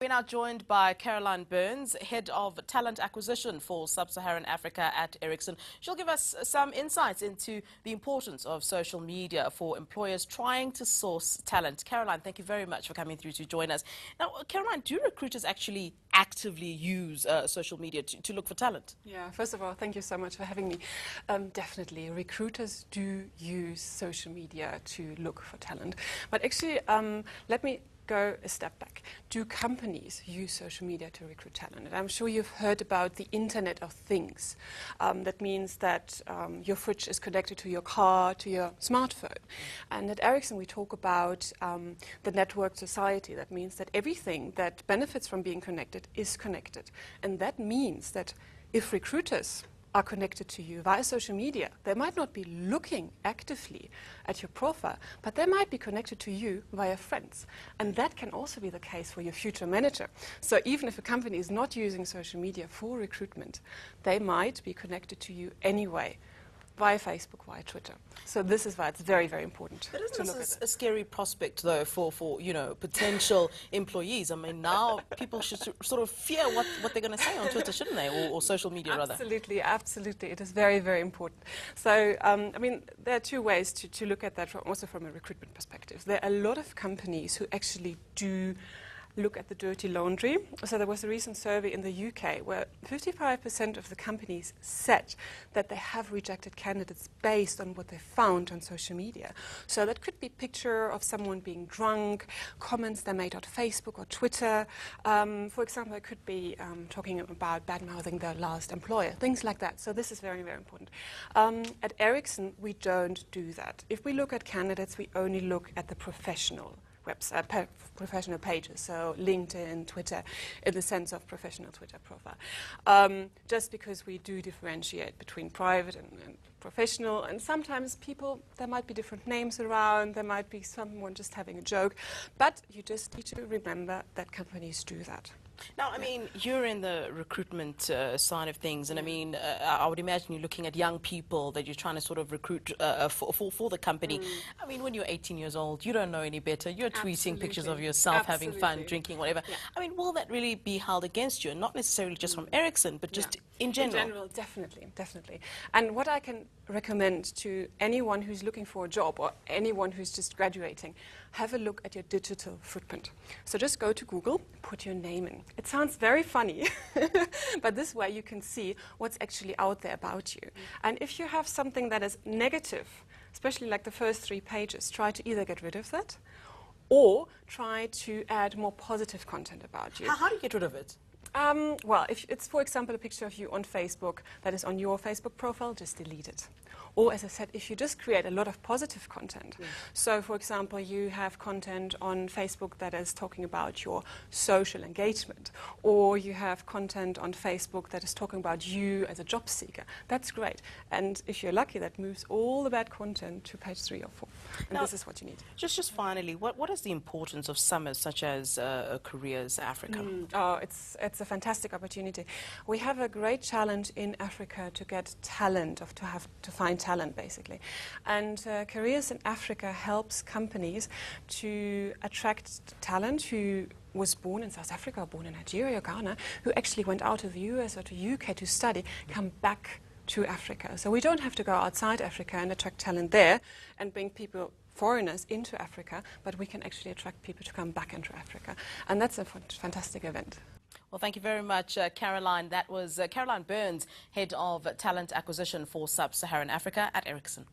We're now joined by Caroline Burns, Head of Talent Acquisition for Sub-Saharan Africa at Ericsson. She'll give us some insights into the importance of social media for employers trying to source talent. Caroline, thank you very much for coming through to join us. Now, Caroline, do recruiters actually actively use social media to look for talent? Yeah, first of all, thank you so much for having me. Definitely, recruiters do use social media to look for talent. But actually, let me go a step back. Do companies use social media to recruit talent? And I'm sure you've heard about the Internet of Things. That means that your fridge is connected to your car, to your smartphone. And at Ericsson, we talk about the networked society. That means that everything that benefits from being connected is connected. And that means that if recruiters are connected to you via social media, they might not be looking actively at your profile, but they might be connected to you via friends. And that can also be the case for your future manager. So even if a company is not using social media for recruitment, they might be connected to you anyway, via Facebook, via Twitter. So this is why it's very, very important But to isn't look this at it. a scary prospect, though, for potential employees? I mean, now people should sort of fear what they're going to say on Twitter, shouldn't they, or social media, rather? Absolutely, absolutely. It is very, very important. So, I mean, there are two ways to look at that, also from a recruitment perspective. There are a lot of companies who actually do look at the dirty laundry. So there was a recent survey in the UK where 55% of the companies said that they have rejected candidates based on what they found on social media. So that could be a picture of someone being drunk, comments they made on Facebook or Twitter. For example, it could be talking about bad-mouthing their last employer, things like that. So this is very, very important. At Ericsson, we don't do that. If we look at candidates, we only look at the professional website, professional pages, so LinkedIn, Twitter, in the sense of professional Twitter profile. Just because we do differentiate between private and professional, and sometimes people, there might be different names around, there might be someone just having a joke, but you just need to remember that companies do that. Now, I mean, you're in the recruitment side of things, and I mean, I would imagine you're looking at young people that you're trying to sort of recruit for the company. I mean, when you're 18 years old, you don't know any better. You're tweeting pictures of yourself, having fun, drinking, whatever. Yeah. I mean, will that really be held against you? Not necessarily just from Ericsson, but just in general? In general, definitely, definitely. And what I can recommend to anyone who's looking for a job or anyone who's just graduating, have a look at your digital footprint. So just go to Google, put your name in. It sounds very funny, but this way you can see what's actually out there about you. And if you have something that is negative, especially like the first 3 pages, try to either get rid of that or try to add more positive content about you. How do you get rid of it? Well, if it's, for example, a picture of you on Facebook that is on your Facebook profile, just delete it. Or, as I said, if you just create a lot of positive content. So, for example, you have content on Facebook that is talking about your social engagement, or you have content on Facebook that is talking about you as a job seeker. That's great. And if you're lucky, that moves all the bad content to page 3 or 4. And now, this is what you need. Just finally, what is the importance of summers such as Careers Africa? Oh, it's a fantastic opportunity. We have a great challenge in Africa to get talent, to find talent, basically. And Careers in Africa helps companies to attract talent who was born in South Africa, or born in Nigeria or Ghana, who actually went out to the US or to UK to study, come back to Africa. So we don't have to go outside Africa and attract talent there and bring people, foreigners, into Africa, but we can actually attract people to come back into Africa. And that's a fantastic event. Well, thank you very much, Caroline. That was Caroline Burns, Head of Talent Acquisition for Sub-Saharan Africa at Ericsson.